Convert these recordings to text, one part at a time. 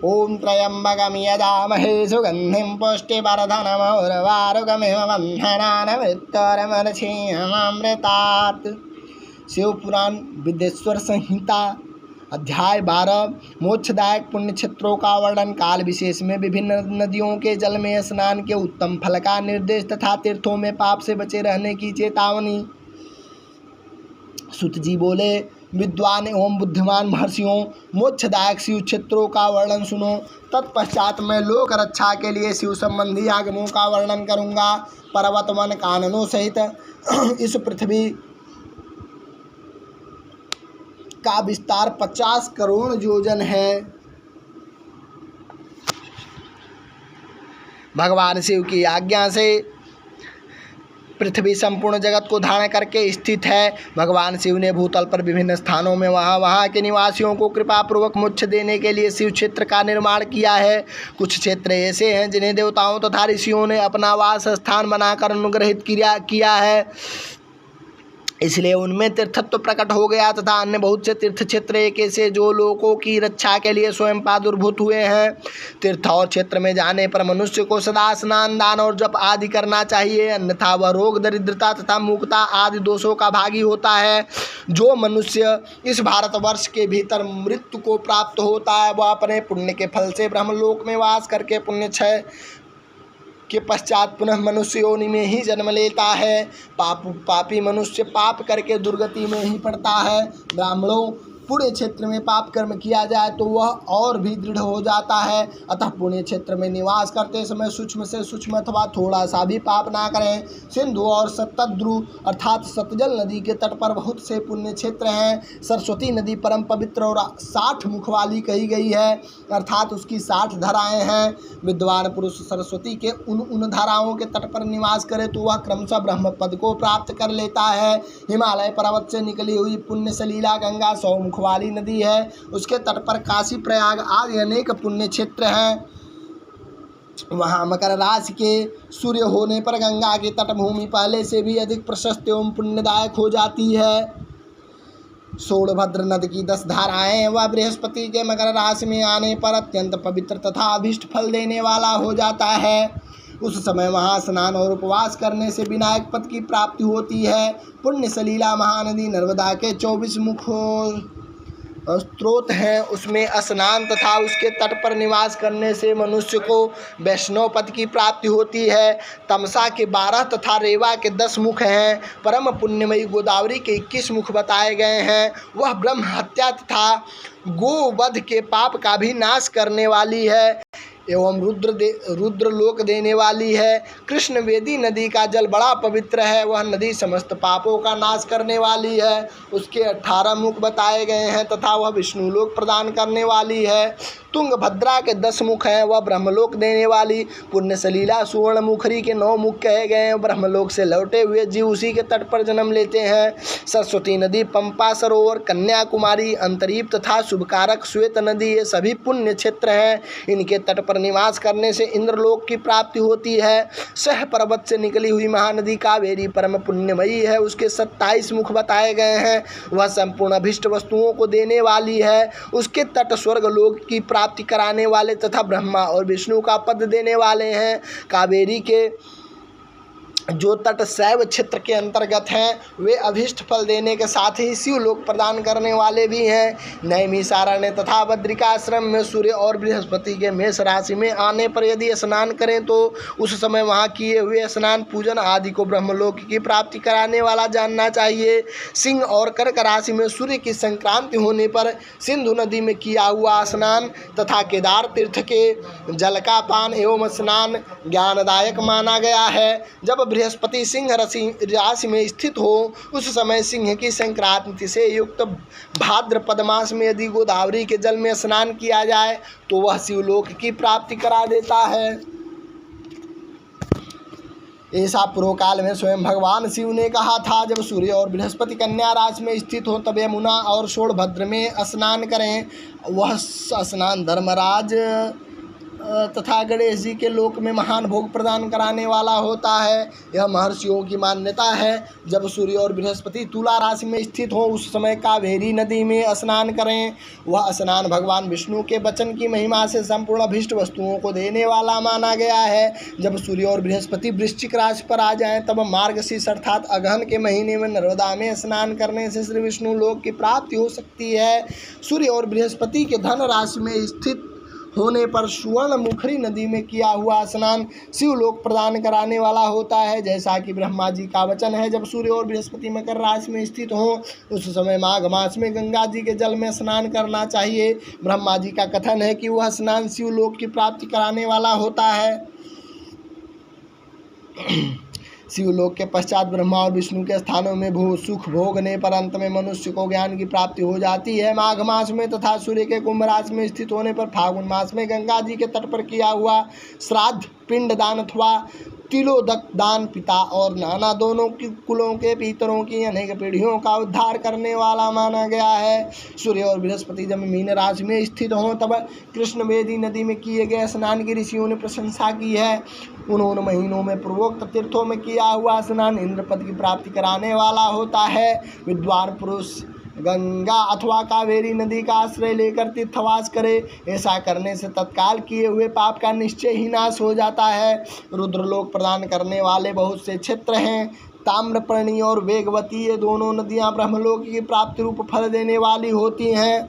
ओम त्र्यंबकं यजामहे सुगंधिं पुष्टिवर्धनम् उर्वारुकमिव बन्धनान् मृत्युर्मृच्छियमामृतात्। शिवपुराण विद्येश्वर संहिता अध्याय 12 मोक्षदायक पुण्य क्षेत्रों का वर्णन। काल विशेष में विभिन्न नदियों के जल में स्नान के उत्तम फल का निर्देश तथा तीर्थों में पाप से बचे रहने की चेतावनी। सुत जी बोले, विद्वान एवं बुद्धिमान महर्षियों, मोक्षदायक शिव क्षेत्रों का वर्णन सुनो। तत्पश्चात मैं लोक रक्षा के लिए शिव संबंधी आगमों का वर्णन करूँगा। पर्वत वन काननों सहित इस पृथ्वी का विस्तार 50 करोड़ योजन है। भगवान शिव की आज्ञा से पृथ्वी संपूर्ण जगत को धारण करके स्थित है। भगवान शिव ने भूतल पर विभिन्न स्थानों में वहाँ के निवासियों को कृपा पूर्वक मोक्ष देने के लिए शिव क्षेत्र का निर्माण किया है। कुछ क्षेत्र ऐसे हैं जिन्हें देवताओं तथा ऋषियों ने अपना वास स्थान बनाकर अनुग्रहित किया है, इसलिए उनमें तीर्थत्व प्रकट हो गया, तथा अन्य बहुत से तीर्थ क्षेत्र एक ऐसे जो लोगों की रक्षा के लिए स्वयं प्रादुर्भूत हुए हैं। तीर्थ और क्षेत्र में जाने पर मनुष्य को सदा स्नान, दान और जप आदि करना चाहिए, अन्यथा वह रोग, दरिद्रता तथा मूकता आदि दोषों का भागी होता है। जो मनुष्य इस भारतवर्ष के भीतर मृत्यु को प्राप्त होता है, वह अपने पुण्य के फल से ब्रह्मलोक में वास करके पुण्य क्षय के पश्चात पुनः मनुष्य योनि में ही जन्म लेता है। पापी मनुष्य पाप करके दुर्गति में ही पड़ता है। ब्राह्मणों, पुण्य क्षेत्र में पाप कर्म किया जाए तो वह और भी दृढ़ हो जाता है। अतः पुण्य क्षेत्र में निवास करते समय सूक्ष्म से सूक्ष्म अथवा थोड़ा सा भी पाप ना करें। सिंधु और सतद्रु अर्थात सतजल नदी के तट पर बहुत से पुण्य क्षेत्र हैं। सरस्वती नदी परम पवित्र और 60 मुख वाली कही गई है, अर्थात उसकी 60 धाराएं हैं। विद्वान पुरुष सरस्वती के उन धाराओं के तट पर निवास करे तो वह क्रमशः ब्रह्म पद को प्राप्त कर लेता है। हिमालय पर्वत से निकली हुई पुण्य सलीला गंगा 100 मुख वाली नदी है। उसके तट पर काशी, प्रयाग आदि अनेक पुण्य क्षेत्र हैं। वहाँ मकर राशि के सूर्य होने पर गंगा की तटभूमि पहले से भी अधिक प्रशस्त एवं पुण्यदायक हो जाती है। सोनभद्र नदी की 10 धाराएं वह बृहस्पति के मकर राशि में आने पर अत्यंत पवित्र तथा अभीष्ट फल देने वाला हो जाता है। उस समय वहाँ स्नान और उपवास करने से विनायक पद की प्राप्ति होती है। पुण्य सलीला महानदी नर्मदा के 24 मुख स्रोत हैं, उसमें स्नान तथा उसके तट पर निवास करने से मनुष्य को वैष्णव पद की प्राप्ति होती है। तमसा के 12 तथा रेवा के 10 मुख हैं। परम पुण्यमयी गोदावरी के 21 मुख बताए गए हैं। वह ब्रह्म हत्या तथा गोवध के पाप का भी नाश करने वाली है एवं रुद्र लोक देने वाली है। कृष्ण वेदी नदी का जल बड़ा पवित्र है। वह नदी समस्त पापों का नाश करने वाली है। उसके 18 मुख बताए गए हैं तथा वह विष्णु लोक प्रदान करने वाली है। तुंगभद्रा के 10 मुख हैं, वह ब्रह्मलोक देने वाली। पुण्य सलीला सुवर्ण मुखरी के 9 मुख कहे गए हैं। ब्रह्मलोक से लौटे हुए जीव उसी के तट पर जन्म लेते हैं। सरस्वती नदी, पंपा सरोवर, कन्याकुमारी, अंतरीप तथा शुभकारक श्वेत नदी, ये सभी पुण्य क्षेत्र हैं। इनके तट पर निवास करने से इंद्रलोक की प्राप्ति होती है। सह पर्वत से निकली हुई महानदी कावेरी परम पुण्यमयी है। उसके 27 मुख बताए गए हैं। वह संपूर्ण अभिष्ट वस्तुओं को देने वाली है। उसके तट स्वर्ग लोक की प्राप्ति कराने वाले तथा ब्रह्मा और विष्णु का पद देने वाले हैं। कावेरी के जो तट शैव क्षेत्र के अंतर्गत हैं वे अभीष्ट फल देने के साथ ही शिवलोक प्रदान करने वाले भी हैं। नैमिषारण्य तथा बद्रिकाश्रम में सूर्य और बृहस्पति के मेष राशि में आने पर यदि स्नान करें तो उस समय वहाँ किए हुए स्नान, पूजन आदि को ब्रह्मलोक की प्राप्ति कराने वाला जानना चाहिए। सिंह और कर्क राशि में सूर्य की संक्रांति होने पर सिंधु नदी में किया हुआ स्नान तथा केदार तीर्थ के जल का पान एवं स्नान ज्ञानदायक माना गया है। जब बृहस्पति सिंह राशि में स्थित हो उस समय सिंह की संक्रांति से युक्त भाद्रपद मास में यदि गोदावरी के जल में स्नान किया जाए तो वह शिवलोक की प्राप्ति करा देता है। ऐसा पूर्व काल में स्वयं भगवान शिव ने कहा था। जब सूर्य और बृहस्पति कन्या राशि में स्थित हो तब यमुना और सोनभद्र में स्नान करें। वह स्नान धर्मराज तथा गणेश जी के लोक में महान भोग प्रदान कराने वाला होता है। यह महर्षियों की मान्यता है। जब सूर्य और बृहस्पति तुला राशि में स्थित हो उस समय कावेरी नदी में स्नान करें। वह स्नान भगवान विष्णु के वचन की महिमा से संपूर्ण अभीष्ट वस्तुओं को देने वाला माना गया है। जब सूर्य और बृहस्पति वृश्चिक राशि पर आ जाएं तब मार्गशीर्ष अर्थात अगहन के महीने में नर्मदा में स्नान करने से श्री विष्णु लोक की प्राप्ति हो सकती है। सूर्य और बृहस्पति के धन राशि में स्थित होने पर सुवर्ण मुखरी नदी में किया हुआ स्नान शिवलोक प्रदान कराने वाला होता है। जैसा कि ब्रह्मा जी का वचन है, जब सूर्य और बृहस्पति मकर राशि में स्थित हों उस समय माघ मास में गंगा जी के जल में स्नान करना चाहिए। ब्रह्मा जी का कथन है कि वह स्नान शिवलोक की प्राप्ति कराने वाला होता है। शिवलोक के पश्चात ब्रह्मा और विष्णु के स्थानों में भू सुख भोगने पर अंत में मनुष्य को ज्ञान की प्राप्ति हो जाती है। माघ मास में तथा सूर्य के कुंभ राशि में स्थित होने पर फागुन मास में गंगा जी के तट पर किया हुआ श्राद्ध पिंड दान अथवा तिलोदक दान पिता और नाना दोनों की कुलों के पितरों की अनेक पीढ़ियों का उद्धार करने वाला माना गया है। सूर्य और बृहस्पति जब मीन राशि में स्थित हों तब कृष्णवेदी नदी में किए गए स्नान की ऋषियों ने प्रशंसा की है। उन्होंने महीनों में पूर्वोक्त तीर्थों में किया हुआ स्नान इंद्र पद की प्राप्ति कराने वाला होता है। विद्वान पुरुष गंगा अथवा कावेरी नदी का आश्रय लेकर तीर्थवास करे। ऐसा करने से तत्काल किए हुए पाप का निश्चय ही नाश हो जाता है। रुद्रलोक प्रदान करने वाले बहुत से क्षेत्र हैं। ताम्रपर्णी और वेगवती ये दोनों नदियां ब्रह्मलोक की प्राप्ति रूप फल देने वाली होती हैं।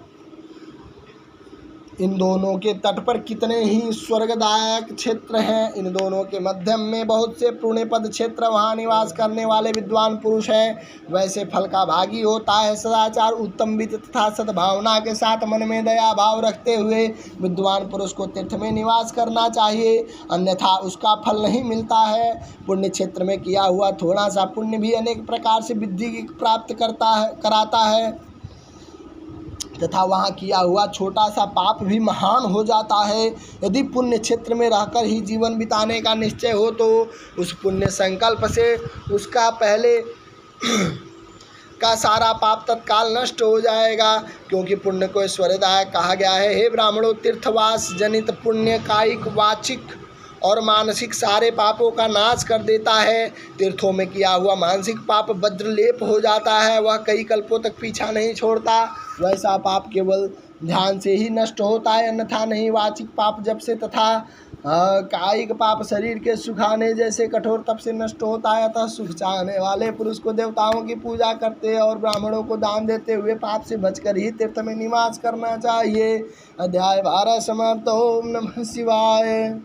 इन दोनों के तट पर कितने ही स्वर्गदायक क्षेत्र हैं। इन दोनों के मध्यम में बहुत से पुण्यपद क्षेत्र, वहाँ निवास करने वाले विद्वान पुरुष हैं। वैसे फल का भागी होता है। सदाचार, उत्तम वित्त तथा सद्भावना के साथ मन में दया भाव रखते हुए विद्वान पुरुष को तीर्थ में निवास करना चाहिए, अन्यथा उसका फल नहीं मिलता है। पुण्य क्षेत्र में किया हुआ थोड़ा सा पुण्य भी अनेक प्रकार से बुद्धि की प्राप्त कराता है तथा वहाँ किया हुआ छोटा सा पाप भी महान हो जाता है। यदि पुण्य क्षेत्र में रहकर ही जीवन बिताने का निश्चय हो तो उस पुण्य संकल्प से उसका पहले का सारा पाप तत्काल नष्ट हो जाएगा, क्योंकि पुण्य को ऐश्वर्यदायक कहा गया है। हे ब्राह्मणों, तीर्थवास जनित पुण्य कायिक, वाचिक और मानसिक सारे पापों का नाश कर देता है। तीर्थों में किया हुआ मानसिक पाप वज्रलेप हो जाता है, वह कई कल्पों तक पीछा नहीं छोड़ता। वैसा पाप केवल ध्यान से ही नष्ट होता है, अन्यथा नहीं। वाचिक पाप जब से तथा कायिक पाप शरीर के सुखाने जैसे कठोर तप से नष्ट होता है। अतः सुख चाहने वाले पुरुष को देवताओं की पूजा करते और ब्राह्मणों को दान देते हुए पाप से बचकर ही तीर्थ में निवास करना चाहिए। अध्याय 12 समाप्त। ओम नमः शिवाय।